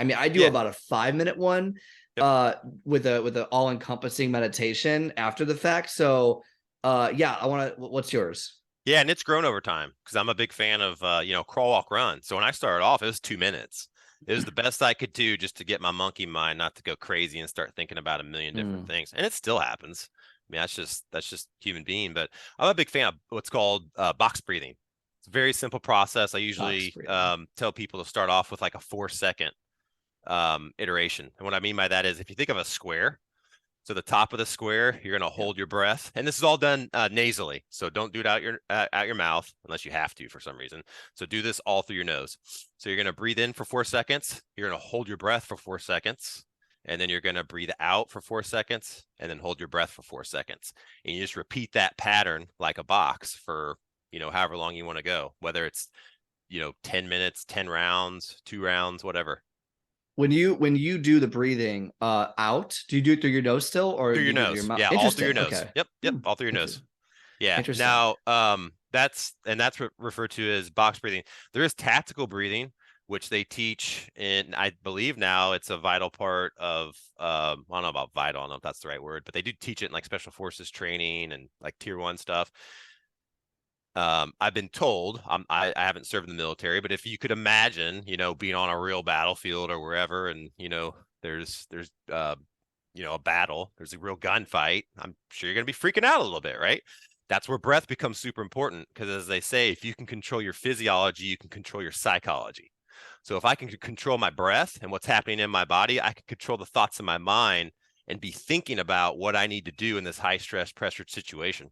I mean, I do about a 5-minute one with a all-encompassing meditation after the fact. So yeah, what's yours? Yeah, and it's grown over time because I'm a big fan of crawl, walk, run. So when I started off, it was 2 minutes. It was the best I could do just to get my monkey mind not to go crazy and start thinking about a million different things. And it still happens. I mean, that's just human being. But I'm a big fan of what's called box breathing. It's a very simple process. I Box usually breathing. tell people to start off with like a 4-second iteration. And what I mean by that is if you think of a square, so the top of the square, you're going to Yeah. hold your breath, and this is all done nasally. So don't do it out your mouth unless you have to for some reason. So do this all through your nose. So you're going to breathe in for 4 seconds. You're going to hold your breath for 4 seconds, and then you're going to breathe out for 4 seconds, and then hold your breath for 4 seconds. And you just repeat that pattern like a box for however long you want to go, whether it's 10 minutes, 10 rounds, 2 rounds, whatever. When you do the breathing out, do you do it through your nose still, or Through do your you do it through your nose. mouth? Yeah, all through your Interesting. nose. Okay. Yep, all through your nose. Yeah. Interesting. Now, that's referred to as box breathing. There is tactical breathing, which they teach, and I believe now it's a vital part of I don't know about vital, I don't know if that's the right word, but they do teach it in like special forces training and like tier 1 stuff. I've been told, I haven't served in the military, but if you could imagine, being on a real battlefield or wherever, and there's a battle, there's a real gunfight, I'm sure you're going to be freaking out a little bit, right? That's where breath becomes super important, because as they say, if you can control your physiology, you can control your psychology. So if I can control my breath and what's happening in my body, I can control the thoughts in my mind and be thinking about what I need to do in this high stress pressured situation.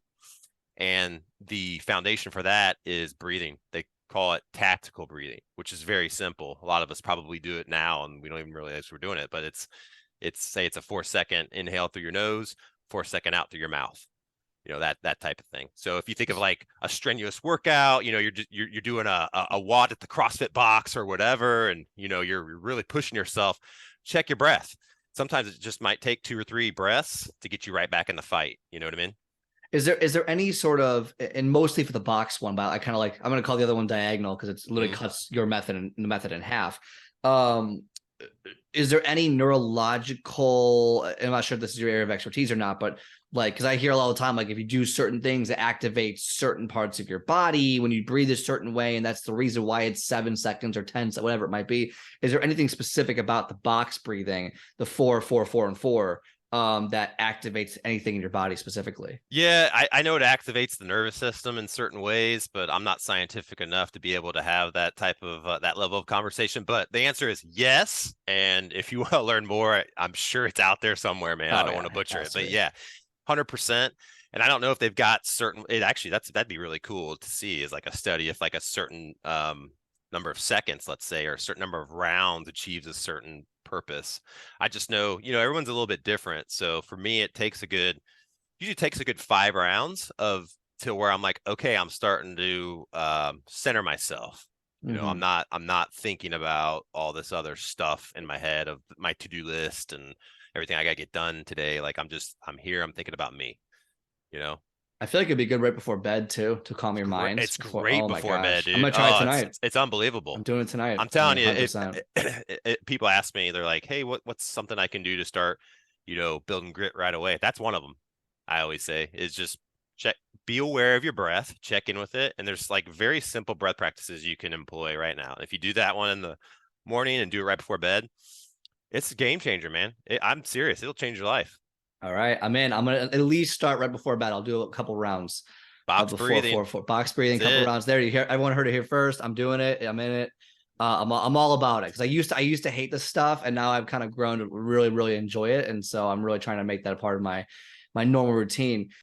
And the foundation for that is breathing. They call it tactical breathing, which is very simple. A lot of us probably do it now and we don't even realize we're doing it, but it's a 4-second inhale through your nose, 4-second out through your mouth. That type of thing. So if you think of like a strenuous workout, you're doing a watt at the CrossFit box or whatever, and you're really pushing yourself, check your breath. Sometimes it just might take 2 or 3 breaths to get you right back in the fight. You know what I mean? Is there any sort of, and mostly for the box one, but I kind of like, I'm going to call the other one diagonal because it's literally cuts your method and the method in half. Is there any neurological, I'm not sure if this is your area of expertise or not, but like, because I hear a lot of the time, like if you do certain things, it activates certain parts of your body when you breathe a certain way, and that's the reason why it's 7 seconds or 10, whatever it might be. Is there anything specific about the box breathing, the 4, 4, 4, and 4, that activates anything in your body specifically? Yeah, I know it activates the nervous system in certain ways, but I'm not scientific enough to be able to have that type of that level of conversation. But the answer is yes. And if you want to learn more, I'm sure it's out there somewhere, man. I don't want to butcher it, but yeah, 100%. And I don't know if they've got certain. It actually that'd be really cool to see, is like a study if like a certain number of seconds, let's say, or a certain number of rounds achieves a certain purpose. I just know, everyone's a little bit different. So for me, usually takes a good 5 rounds to where I'm like, okay, I'm starting to center myself. I'm not thinking about all this other stuff in my head of my to-do list and everything I got to get done today. Like I'm here, I'm thinking about me, you know? I feel like it'd be good right before bed too, to calm your minds It's before. great Oh my before bed, gosh, I'm dude. gonna try it Oh, tonight. it's unbelievable. I'm doing it tonight. I'm I telling mean, you, 100%. people ask me, they're like, hey, what's something I can do to start, building grit right away? That's one of them. I always say is just be aware of your breath, check in with it. And there's like very simple breath practices you can employ right now. If you do that one in the morning and do it right before bed, it's a game changer, man. I'm serious. It'll change your life. All right, I'm in. I'm gonna at least start right before bed. I'll do a couple rounds Box before breathing. box breathing, That's couple it. rounds. There, you hear. Everyone heard it here first. I'm doing it. I'm in it. I'm all about it because I used to hate this stuff, and now I've kind of grown to really enjoy it, and so I'm really trying to make that a part of my normal routine.